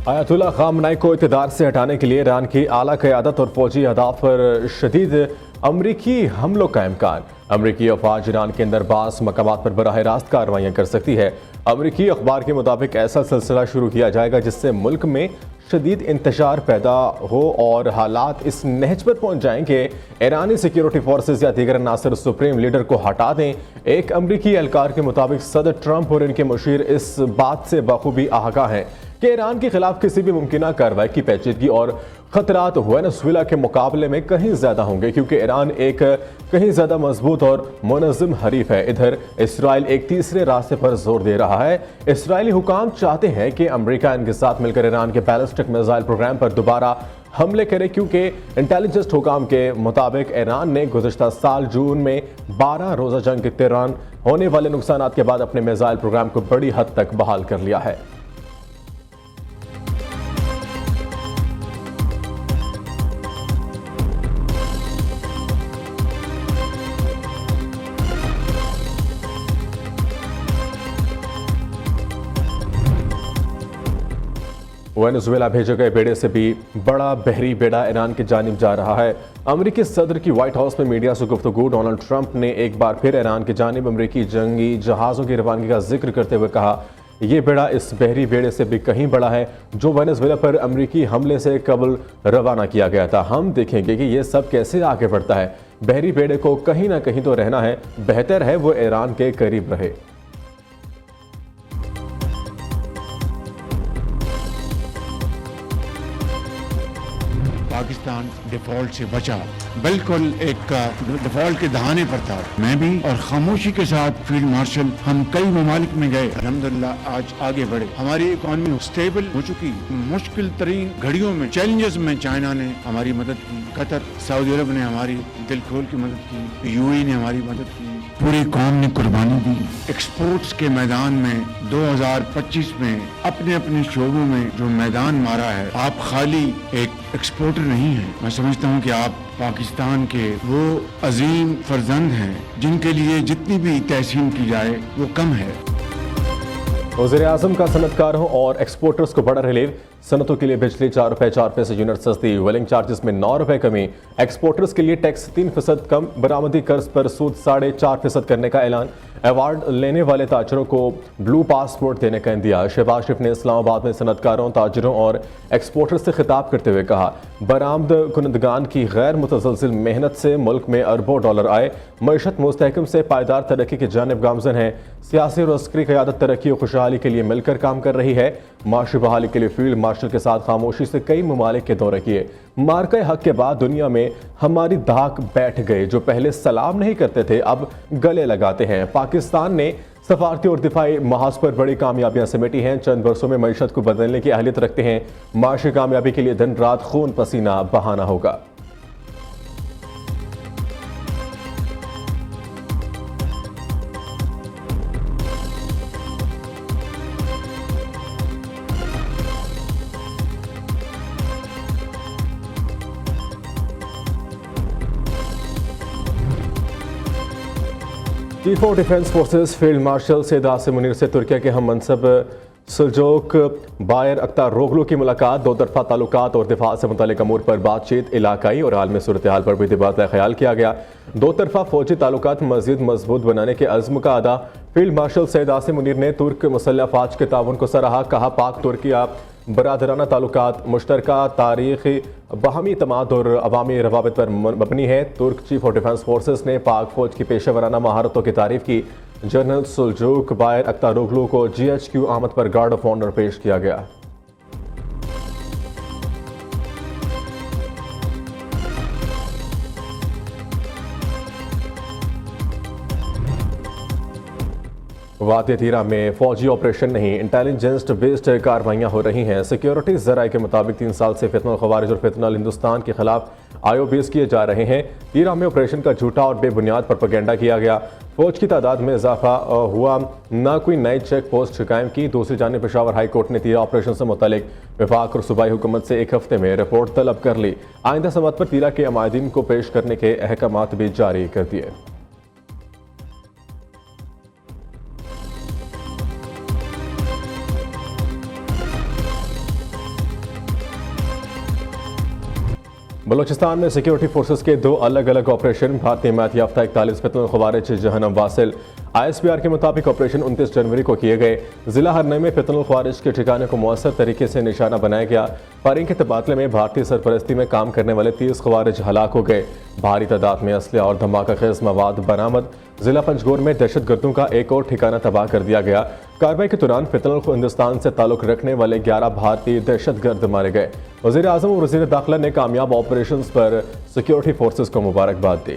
Ayatollah खामनाई को इक़्तिदार से हटाने के लिए ईरान की आला क़यादत और फौजी अहदाफ पर शदीद अमरीकी हमलों का इम्कान। अमरीकी अफवाज ईरान के अंदर बास मकामात पर बराह रास्त कार्रवाइयाँ कर सकती है। अमरीकी अखबार के मुताबिक ऐसा सिलसिला शुरू किया जाएगा जिससे मुल्क में शदीद इंतशार पैदा हो और हालात इस नहज पर पहुंच जाएंगे ईरानी सिक्योरिटी फोर्सेज या दीगर नासिर सुप्रीम लीडर को हटा दें। एक अमरीकी एहलकार के मुताबिक सदर ट्रंप और इनके मुशीर इस बात से बखूबी आगाह हैं कि ईरान के खिलाफ किसी भी मुमकिन कार्रवाई की पेचीदगी और खतरात वेनेजुएला के मुकाबले में कहीं ज्यादा होंगे, क्योंकि ईरान एक कहीं ज्यादा मजबूत और मुनज़्ज़म हरीफ है। इधर इसराइल एक तीसरे रास्ते पर जोर दे रहा है। इसराइली हुकाम चाहते हैं कि अमेरिका इनके साथ मिलकर ईरान के बैलिस्टिक मिसाइल प्रोग्राम पर दोबारा हमले करे, क्योंकि इंटेलिजेंस हुकाम के मुताबिक ईरान ने गुज़श्ता साल जून में 12 रोज़ा जंग के दौरान होने वाले नुकसान के बाद अपने मिसाइल प्रोग्राम को बड़ी हद तक बहाल कर लिया है। वेनेजुएला भेजे गए बेड़े से भी बड़ा बहरी बेड़ा ईरान की जानिब जा रहा है। अमेरिकी सदर की व्हाइट हाउस में मीडिया से गुफ्तगू डोनाल्ड ट्रंप ने एक बार फिर ईरान की जानिब अमेरिकी जंगी जहाज़ों की रवानगी का जिक्र करते हुए कहा, यह बेड़ा इस बहरी बेड़े से भी कहीं बड़ा है जो वेनेजुएला पर अमेरिकी हमले से कबल रवाना किया गया था। हम देखेंगे कि यह सब कैसे आगे बढ़ता है। बहरी बेड़े को कहीं ना कहीं तो रहना है, बेहतर है वो ईरान के करीब रहे। पाकिस्तान डिफॉल्ट से बचा, बिल्कुल एक डिफॉल्ट के दहाने पर था। मैं भी और खामोशी के साथ फील्ड मार्शल हम कई ममालिक में गए, अल्हम्दुलिल्लाह आज आगे बढ़े। हमारी इकॉनमी स्टेबल हो चुकी। मुश्किल तरीन घड़ियों में, चैलेंजेस में चाइना ने हमारी मदद की, कतर सऊदी अरब ने हमारी दिल खोल की मदद की, यूएई ने हमारी मदद की, पूरी कौम ने कुर्बानी दी। एक्सपोर्ट्स के मैदान में 2025 में अपने अपने शोबों में जो मैदान मारा है, आप खाली एक एक्सपोर्टर नहीं है। मैं समझता हूँ कि आप पाकिस्तान के वो अजीम फर्जंद हैं जिनके लिए जितनी भी तहसीन की जाए वो कम है। वज़ीर-ए-आज़म का सनतकारों और एक्सपोर्टर्स को बड़ा रिलीफ। सनतों के लिए बिजली 4 रुपए 4 पैसे यूनिट सस्ती, वेलिंग चार्जेस में 9 रुपए कमी। एक्सपोर्टर्स के लिए टैक्स 3% कम, बरामदी कर्ज पर सूद 4.5% करने का ऐलान। अवार्ड लेने वाले ताजरों को ब्लू पासपोर्ट देने का इंदिया। शहबाज शरीफ ने इस्लामाबाद में सनतकारों, ताजरों और एक्सपोर्टर्स से खिताब करते हुए कहा, बरामद कुनदगान की गैर मुतसलसिल मेहनत से मुल्क में अरबों डॉलर आए। मईशत मुस्तहकम से पायदार तरक्की की जानिब गामजन है। सियासी और अस्करी क़यादत तरक्की और खुशहाली के लिए मिलकर काम कर रही है। माशी बहाली के लिए फील्ड मार्शल के साथ खामोशी से कई ममालिक के दौरे किए। मार्का हक के बाद दुनिया में हमारी धाक बैठ गए। जो पहले सलाम नहीं करते थे अब गले लगाते हैं। पाकिस्तान ने सफारती और दिफाई महाज पर बड़ी कामयाबियां समेटी हैं। चंद वर्षों में मईशत को बदलने की अहलियत रखते हैं। माशी कामयाबी के लिए दिन रात खून पसीना बहाना होगा। Chief of defence forces field marshal Syed Asim Munir से तुर्किया के हम मनसब सुल्जोक बायर अख्तारोग्लू की मुलाकात। दो तरफा ताल्लुकात और दिफा से मुतालिक अमूर पर बातचीत, इलाकाई और आलमी सूरत हाल पर भी तबादला ख्याल किया गया। दो तरफा फौजी ताल्लुकात मजीद मजबूत बनाने के अज़्म का अदा। फील्ड मार्शल सैयद आसिम मुनीर ने तुर्क मुसल्लह फ़ौज के ताउन को सराहा। कहा, पाक तुर्किया बरादराना ताल्लुकात मुश्तरका तारीख़ी बाहमी इत्मीनान और अवामी रवाबित पर मबनी है। तुर्क चीफ ऑफ डिफेंस फोर्सेस ने पाक फौज की पेशेवराना महारतों की तारीफ की। जनरल सुल्जूक बायर अख्तारोग्लू को GHQ आमद पर गार्ड ऑफ ऑनर पेश किया गया। वादी तीरा में फौजी ऑपरेशन नहीं, इंटेलिजेंस बेस्ड कार्रवाइयाँ हो रही हैं। सिक्योरिटी ज़राए के मुताबिक 3 साल से फितनल खवारिज और फितनल हिंदुस्तान के खिलाफ IOBs किए जा रहे हैं। तीरा में ऑपरेशन का झूठा और बेबुनियाद प्रोपेगेंडा किया गया। फौज की तादाद में इजाफा हुआ, ना कोई नई चेक पोस्ट कायम की। दूसरी जानिब पेशावर हाई कोर्ट ने तीरा ऑपरेशन से मुतालिक विफाक और सूबाई हुकूमत से 1 हफ्ते में रिपोर्ट तलब कर ली। आइंदा समात पर तीरा के अमायदीन को पेश करने के अहकामात भी जारी कर दिए। बलूचिस्तान में सिक्योरिटी फोर्सेस के 2 अलग अलग ऑपरेशन। भारतीय हिमायत याफ्ता 41 फितनुल ख्वारिज जहन्नम वासिल। ISPR के मुताबिक ऑपरेशन 29 जनवरी को किए गए। जिला हरनई में फितनुल ख्वारिज के ठिकाने को मौसर तरीके से निशाना बनाया गया। फायरिंग के तबादले में भारतीय सरपरस्ती में काम करने वाले 30 ख्वारिज हलाक हो गए। भारी तादाद में असले और धमाका खेज मवाद बरामद। जिला पंजगोर में दहशतगर्दों का एक और ठिकाना तबाह कर दिया गया। कार्रवाई के दौरान फितनुल हिंदुस्तान से ताल्लुक रखने वाले 11 भारतीय दहशतगर्द मारे गए। वज़ीर आज़म और वज़ीर दाखिला ने कामयाब ऑपरेशन पर सिक्योरिटी फोर्सेस को मुबारकबाद दी।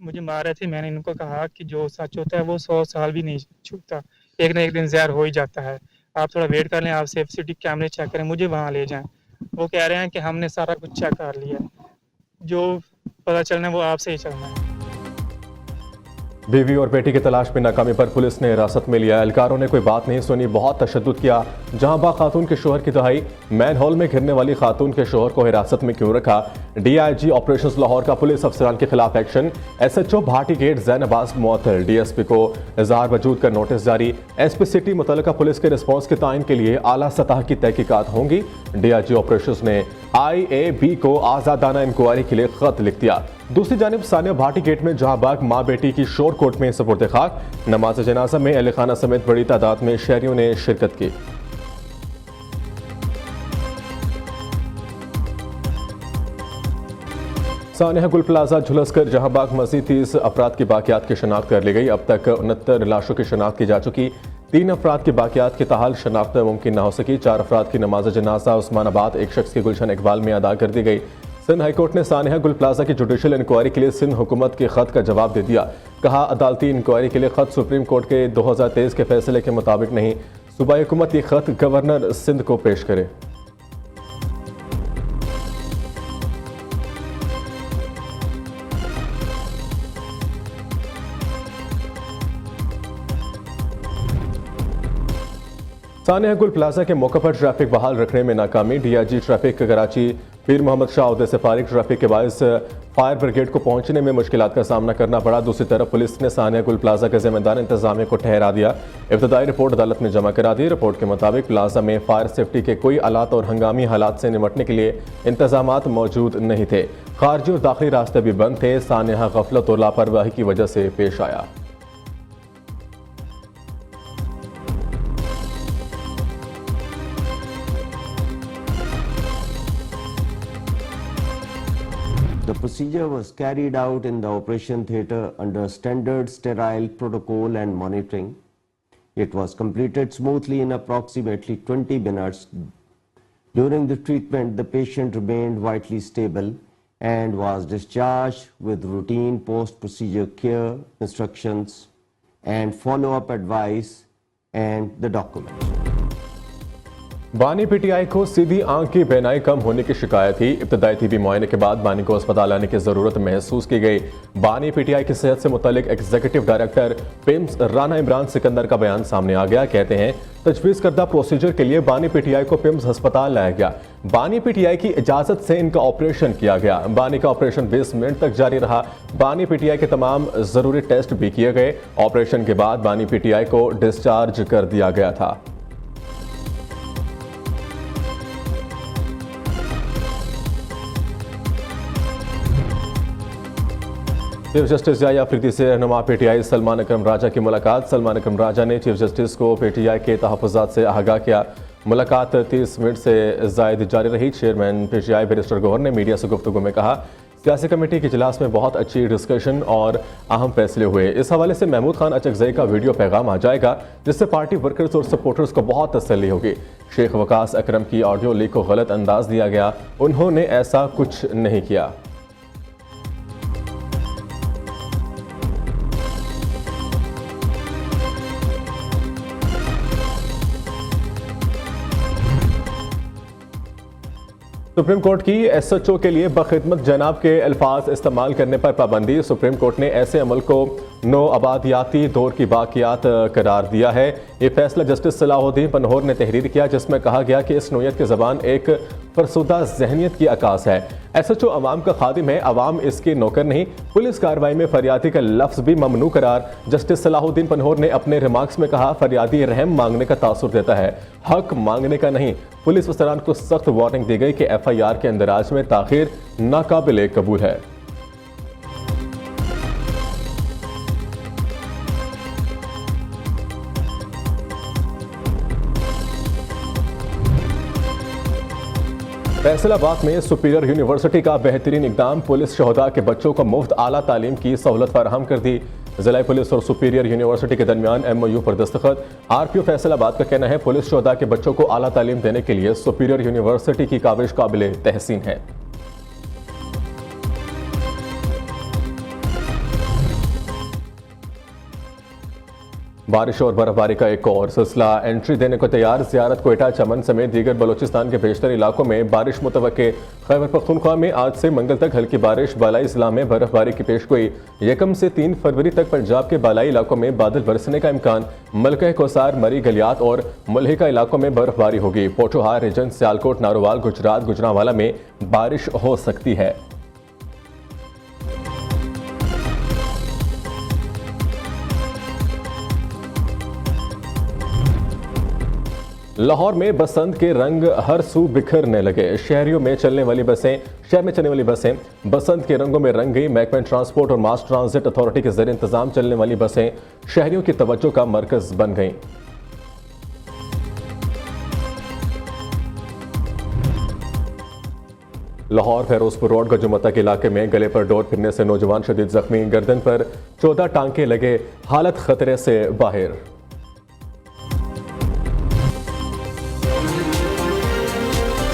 मुझे मारे थे, मैंने इनको कहा कि जो सच होता है वो 100 साल भी नहीं छूटता, एक ना एक दिन ज़हर हो ही जाता है। आप थोड़ा वेट कर लें, आप सेफ सिटी कैमरे चेक करें, मुझे वहाँ ले जाएं। वो कह रहे हैं कि हमने सारा कुछ चेक कर लिया, जो पता चलना है वो आपसे ही चलना है। बीवी और बेटी की तलाश में नाकामी पर पुलिस ने हिरासत में लिया। एहलकारों ने कोई बात नहीं सुनी, बहुत तशद्दुद किया। जहां बाग खातून के शोहर की दहाई, मैन हॉल में घिरने वाली खातून के शोहर को हिरासत में क्यों रखा। DIG ऑपरेशंस लाहौर का पुलिस अफसरान के खिलाफ एक्शन। SHO भाटी गेट जैन अब्बास मुअत्तल। DSP को इज़हार वजूद का नोटिस जारी। SP सिटी मुतल्लिका पुलिस के रिस्पॉन्स के तायन के लिए आला सतह की तहकीकात होंगी। DIG ऑपरेशंस ने IAB को आज़ादाना इंक्वायरी के लिए खत लिख दिया। दूसरी जानिब सानिया भाटी गेट में जहां बाग माँ बेटी की शोर कोर्ट में सुपुर्द खाक। नमाज जनाजा में अहले खाना समेत बड़ी तादाद में शहरियों ने शिरकत की। सानिया गुल प्लाजा झुलसकर जहां बाग मजीद 30 अफराद की बाकियात की शनाख्त कर ली गई। अब तक 69 लाशों की शनाख्त की जा चुकी। 3 अफराद की बाकियात की ताहाल शनाख्त मुमकिन न हो सकी। 4 अफराद की नमाज जनाजा उस्मानाबाद, एक शख्स की गुलशन इकबाल में अदा कर दी गई। सिंध हाईकोर्ट ने सानिया गुल प्लाजा की जुडिशल इंक्वायरी के लिए सिंध हुकूमत के खत का जवाब दे दिया। कहा, अदालती इंक्वायरी के लिए खत सुप्रीम कोर्ट के 2023 के फैसले के मुताबिक नहीं, सूबाई हुकूमत ये खत गवर्नर सिंध को पेश करे। सानिया गुल प्लाजा के मौके पर ट्रैफिक बहाल रखने में नाकामी। DIG ट्रैफिक कराची पीर मोहम्मद शाह उहदे से फारिग। ट्रैफिक के बायस फायर ब्रिगेड को पहुंचने में मुश्किलात का सामना करना पड़ा। दूसरी तरफ पुलिस ने सानिया गुल प्लाजा के जिम्मेदार इंतजामिया को ठहरा दिया। इब्तदाई रिपोर्ट अदालत में जमा करा दी। रिपोर्ट के मुताबिक प्लाजा में फायर सेफ्टी के कोई आलात और हंगामी हालात से निपटने के लिए इंतजामात मौजूद नहीं थे। खारजी और दाखिली रास्ते भी बंद थे। सानिया गफलत और लापरवाही की वजह से पेश आया। The procedure was carried out in the operation theatre under standard sterile protocol and monitoring. It was completed smoothly in approximately 20 minutes. During the treatment, the patient remained vitally stable and was discharged with routine post-procedure care, instructions and follow-up advice and the documents. बानी PTI को सीधी आंख की बेनाई कम होने की शिकायत थी। इब्तदाई तिबी मुआयने के बाद बानी को अस्पताल आने की जरूरत महसूस की गई। बानी PTI की सेहत से मुतालिक executive director PIMS Rana Imran Sikandar का बयान सामने आ गया। कहते हैं, तजवीज़ करदा प्रोसीजर के लिए बानी PTI को पिम्स अस्पताल लाया गया। बानी PTI की इजाज़त से इनका ऑपरेशन किया गया। बानी का ऑपरेशन 20 मिनट तक जारी रहा। बानी PTI के तमाम ज़रूरी टेस्ट भी किए गए। ऑपरेशन के बाद बानी PTI को डिस्चार्ज कर दिया गया था। चीफ जस्टिस याह्या अफरीदी से रहनुमा PTI सलमान अकरम राजा की मुलाकात। सलमान अकरम राजा ने चीफ जस्टिस को PTI के तहफ़्फ़ुज़ात से आगाह किया। मुलाकात 30 मिनट से ज़ायद जारी रही। चेयरमैन PTI बैरिस्टर गौहर ने मीडिया से गुफ्तगू में कहा, सियासी कमेटी के इजलास में बहुत अच्छी डिस्कशन और अहम फैसले हुए। इस हवाले से महमूद खान अचकज़ई का वीडियो पैगाम आ जाएगा, जिससे पार्टी वर्कर्स और सपोर्टर्स को बहुत तसल्ली होगी। शेख वकास अकरम की ऑडियो लीक को गलत अंदाज दिया गया, उन्होंने ऐसा कुछ नहीं किया। सुप्रीम कोर्ट की SHO के लिए बखिदमत जनाब के अल्फाज इस्तेमाल करने पर पाबंदी। सुप्रीम कोर्ट ने ऐसे अमल को नो आबादियाती दौर की बाकियात करार दिया है। ये फैसला जस्टिस सलाहुद्दीन पनहोर ने तहरीर किया, जिसमें कहा गया कि इस नोयत की ज़बान एक फरसुदा जहनियत की अक्कास है। SHO अवाम का खादिम है, अवाम इसके नौकर नहीं। पुलिस कार्रवाई में फरियादी का लफ्ज भी ममनू करार। जस्टिस सलाहुद्दीन पनहोर ने अपने रिमार्क्स में कहा, फरियादी रहम मांगने का तासुर देता है, हक मांगने का नहीं। पुलिस अफसरान को सख्त वार्निंग दी गई कि FIR के अंदराज में ताखिर नाकाबिले कबूल है। फैसलाबाद में सुपीरियर यूनिवर्सिटी का बेहतरीन इकदाम। पुलिस शहदा के बच्चों को मुफ्त आला तालीम की सहूलत फराहम कर दी। जिला पुलिस और सुपीरियर यूनिवर्सिटी के दरमियान MOU पर दस्तखत। RPO फैसलाबाद का कहना है, पुलिस शहदा के बच्चों को आला तालीम देने के लिए सुपीरियर यूनिवर्सिटी की काबिश काबिल तहसीन है। बारिश और बर्फबारी का एक और सिलसिला एंट्री देने को तैयार। ज़ियारत, कोयटा, चमन समेत दीगर बलोचिस्तान के बेशतर इलाकों में बारिश मुतवक्के। खैबर पख्तूनख्वा में आज से मंगल तक हल्की बारिश। बालाई जिला में बर्फबारी की पेशगोई। 1 से 3 फरवरी तक पंजाब के बालाई इलाकों में बादल बरसने का इम्कान। मलका कोसार, मरी, गलियात और मुल्हिका इलाकों में बर्फबारी होगी। पोठोहार रीजन, सियालकोट, नारोवाल, गुजरात, गुजरांवाला में बारिश हो सकती है। लाहौर में बसंत के रंग हर सू बिखरने लगे। शहर में चलने वाली बसें बसंत के रंगों में रंग गई। महकमा ट्रांसपोर्ट और मास ट्रांजिट अथॉरिटी के ज़रिए इंतजाम चलने वाली बसें शहरियों की तवज्जो का मरकज बन गईं। लाहौर फिरोजपुर रोड गजुमता के इलाके में गले पर डोर फिरने से नौजवान शदीद जख्मी। गर्दन पर 14 टांके लगे, हालत खतरे से बाहर।